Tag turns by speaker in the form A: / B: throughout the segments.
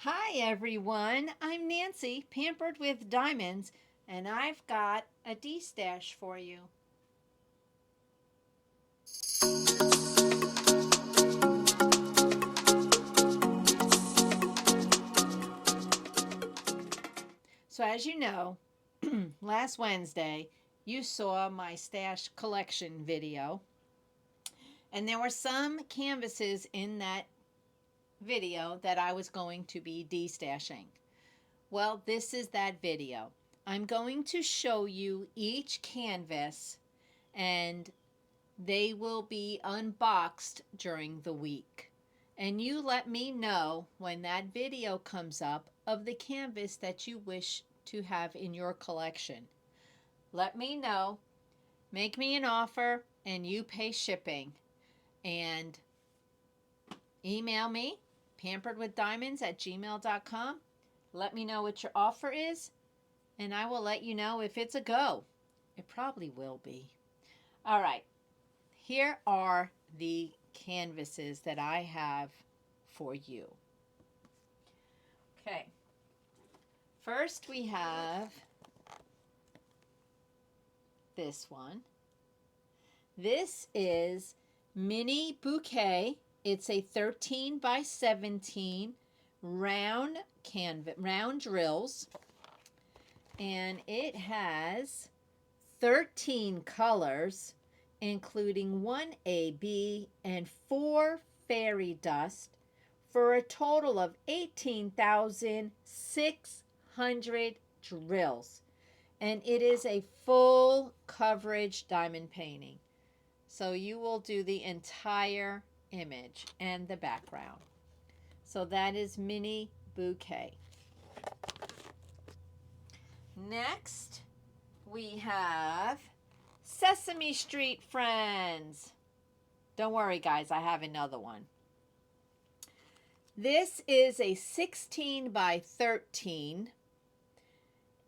A: Hi everyone, I'm Nancy, Pampered with Diamonds, and I've got a D-stash for you. So as you know, last Wednesday you saw my stash collection video, and there were some canvases in that video that I was going to be D-stashing. Well, this is that video. I'm going to show you each canvas and they will be unboxed during the week. And you let me know when that video comes up of the canvas that you wish to have in your collection. Let me know, make me an offer, and you pay shipping. And email me, pamperedwithdiamonds@gmail.com. Let me know what your offer is, and I will let you know if it's a go. It probably will be. All right. Here are the canvases that I have for you. Okay. First we have this one. This is Mini Bouquet. It's a 13 by 17 round canvas, round drills. And it has 13 colors, including 1 AB and 4 fairy dust, for a total of 18,600 drills. And it is a full coverage diamond painting. So you will do the entire image and the background. So that is Mini Bouquet. Next, we have Sesame Street Friends. Don't worry, guys, I have another one. This is a 16 by 13.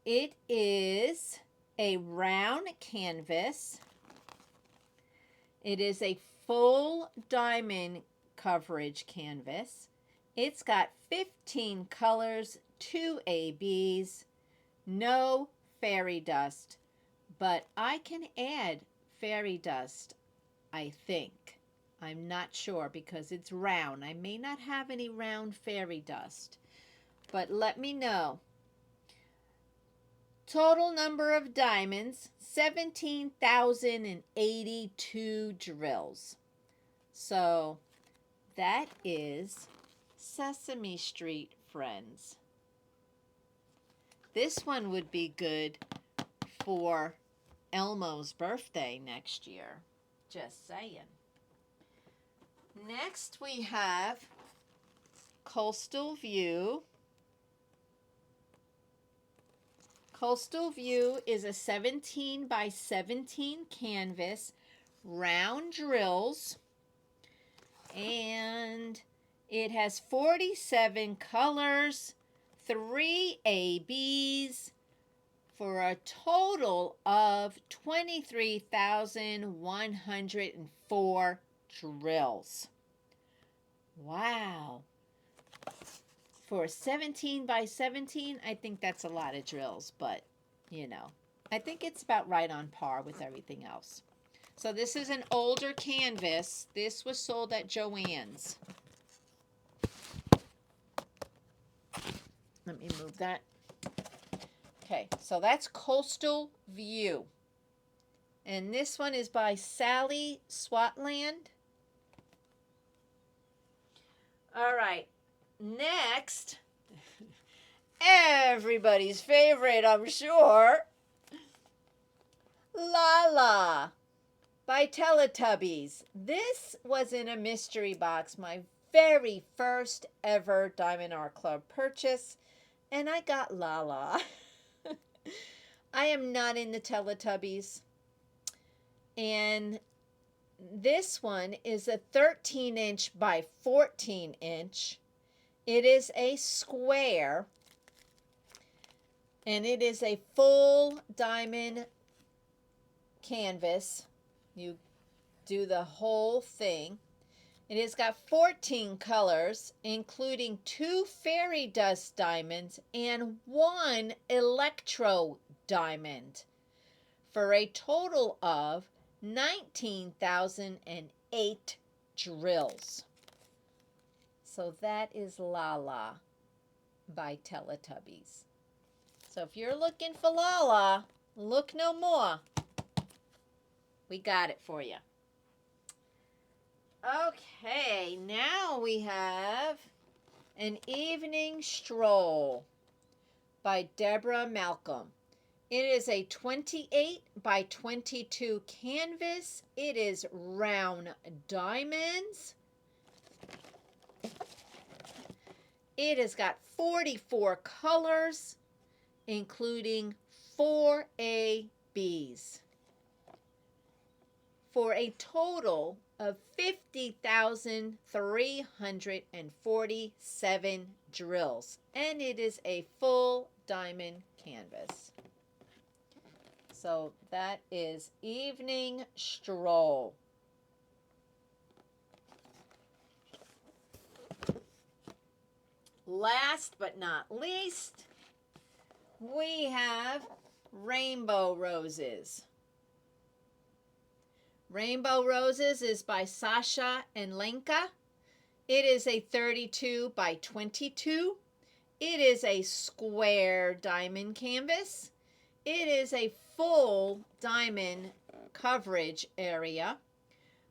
A: It is a round canvas. It is a full diamond coverage canvas. It's got 15 colors, 2 ABs, no fairy dust, but I can add fairy dust, I think. I'm not sure because it's round. I may not have any round fairy dust, but let me know. Total number of diamonds, 17,082 drills. So that is Sesame Street Friends. This one would be good for Elmo's birthday next year. Just saying. Next we have Coastal View. Coastal View is a 17 by 17 canvas, round drills, and it has 47 colors, 3 ABs, for a total of 23,104 drills. Wow. For 17 by 17, I think that's a lot of drills, but, you know, I think it's about right on par with everything else. So this is an older canvas. This was sold at Joann's. Let me move that. Okay, so that's Coastal View. And this one is by Sally Swatland. All right, next, everybody's favorite, I'm sure, La La by Teletubbies. This was in a mystery box, my very first ever Diamond Art Club purchase, and I got La La. I am not in the Teletubbies, and this one is a 13-inch by 14-inch. It is a square, and it is a full diamond canvas. You do the whole thing. It has got 14 colors, including 2 fairy dust diamonds and 1 electro diamond, for a total of 19,008 drills. So that is Lala by Teletubbies. So if you're looking for Lala, look no more. We got it for you. Okay, now we have An Evening Stroll by Deborah Malcolm. It is a 28 by 22 canvas. It is round diamonds. It has got 44 colors, including 4 ABs, for a total of 50,347 drills, and it is a full diamond canvas. So that is Evening Stroll. Last but not least, we have Rainbow Roses. Rainbow Roses is by Sasha and Lenka. It is a 32 by 22. It is a square diamond canvas. It is a full diamond coverage area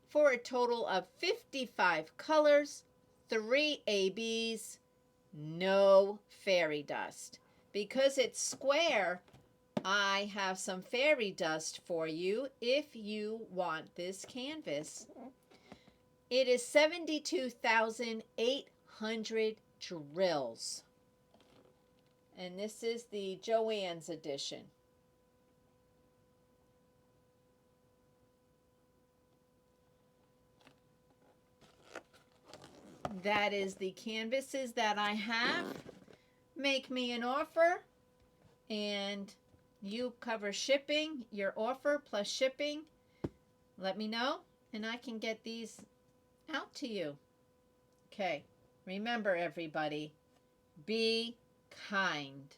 A: for a total of 55 colors, 3 ABs, no fairy dust. Because it's square, I have some fairy dust for you if you want this canvas. It is 72,800 drills. And this is the Joann's edition. That is the canvases that I have. Make me an offer, and you cover shipping, your offer plus shipping. Let me know, and I can get these out to you. Okay, remember everybody, be kind.